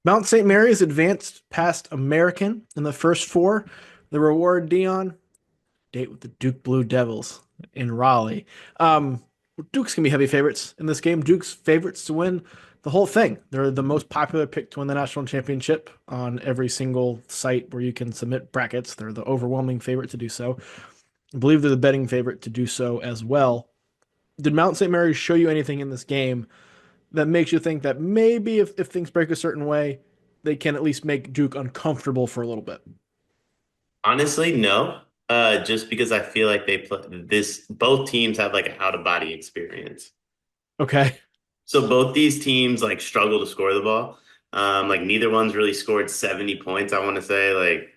Mount St. Mary's advanced past American in the first four. The reward, Dion, date with the Duke Blue Devils in Raleigh. Um, Duke's gonna be heavy favorites in this game. Duke's favorites to win the whole thing. They're the most popular pick to win the national championship on every single site where you can submit brackets. They're the overwhelming favorite to do so. I believe they're the betting favorite to do so as well. Did Mount St. Mary's show you anything in this game that makes you think that maybe if things break a certain way, they can at least make Duke uncomfortable for a little bit? Honestly, no. Just because I feel like they play this, both teams have like an out of body experience. Okay. So both these teams like struggle to score the ball. Like neither one's really scored 70 points, I want to say, like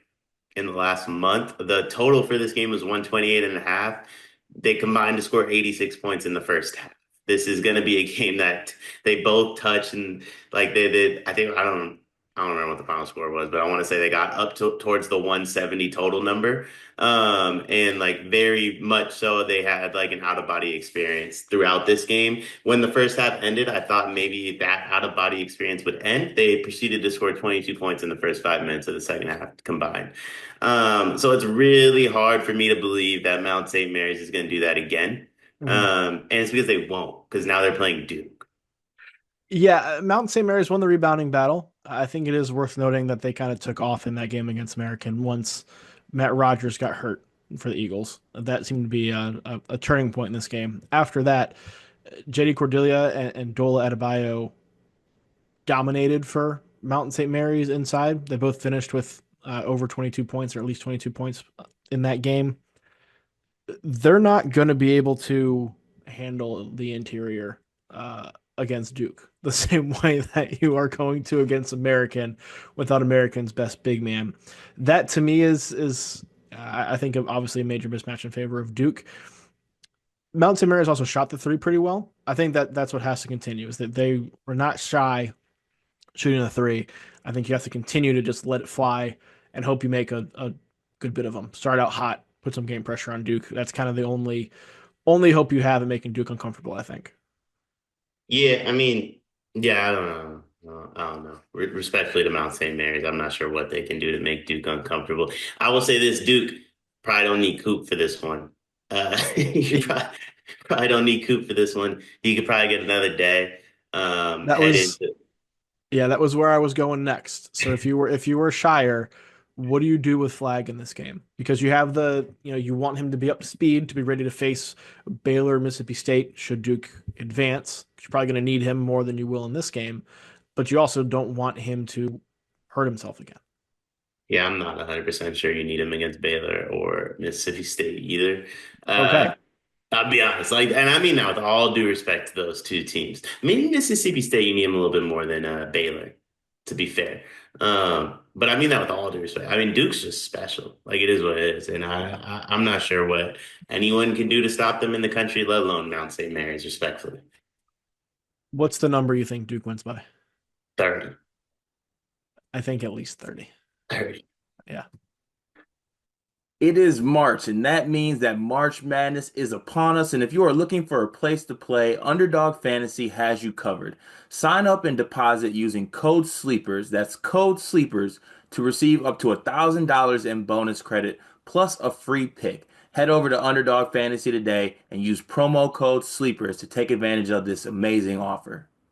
in the last month. The total for this game was 128 and a half. They combined to score 86 points in the first half. This is going to be a game that they both touch and like they did. I don't remember what the final score was, but I want to say they got up to towards the 170 total number. And like very much so they had like an out of body experience throughout this game. When the first half ended, I thought maybe that out of body experience would end. They proceeded to score 22 points in the first 5 minutes of the second half combined. So it's really hard for me to believe that Mount St. Mary's is going to do that again. Mhm. And it's because they won't, because now they're playing Duke. Yeah, Mount St. Mary's won the rebounding battle. I think it is worth noting that they kind of took off in that game against American once Matt Rogers got hurt for the Eagles. That seemed to be a turning point in this game. After that, JD Cordelia and Dola Adebayo dominated for Mountain St. Mary's inside. They both finished with over 22 points or at least 22 points in that game. They're not going to be able to handle the interior against Duke the same way that you are going to against American without American's best big man. That to me is I think obviously a major mismatch in favor of Duke. Mount St. Mary's also shot the three pretty well. I think that that's what has to continue is that they were not shy shooting the three. I think you have to continue to just let it fly and hope you make a good bit of them. Start out hot, put some game pressure on Duke. That's kind of the only hope you have in making Duke uncomfortable, I think. Yeah, I mean, yeah, I don't know. I don't know. Respectfully to Mount St. Mary's, I'm not sure what they can do to make Duke uncomfortable. I will say this, Duke probably don't need Coop for this one. You probably don't need Coop for this one. He could probably get another day. That Head was into Yeah, that was where I was going next. So if you were Shire, what do you do with Flag in this game? Because you have you want him to be up to speed to be ready to face Baylor, Mississippi State should Duke advance. You're probably going to need him more than you will in this game, but you also don't want him to hurt himself again. Yeah, I'm not 100% sure you need him against Baylor or Mississippi State either. Uh, Okay. I'll be honest, like, and I mean that with all due respect to those two teams. Maybe Mississippi State, you need them a little bit more than Baylor, to be fair. But I mean that with all due respect. I mean, Duke's just special. Like, it is what it is, and I'm not sure what anyone can do to stop them in the country, let alone Mount St. Mary's, respectfully. What's the number you think Duke wins by? 30, I think at least 30. 30. Yeah. It is March, and that means that March Madness is upon us. And if you are looking for a place to play, Underdog Fantasy has you covered. Sign up and deposit using code SLEEPERS, that's code SLEEPERS, to receive up to $1,000 in bonus credit plus a free pick. Head over to Underdog Fantasy today and use promo code SLEEPERS to take advantage of this amazing offer.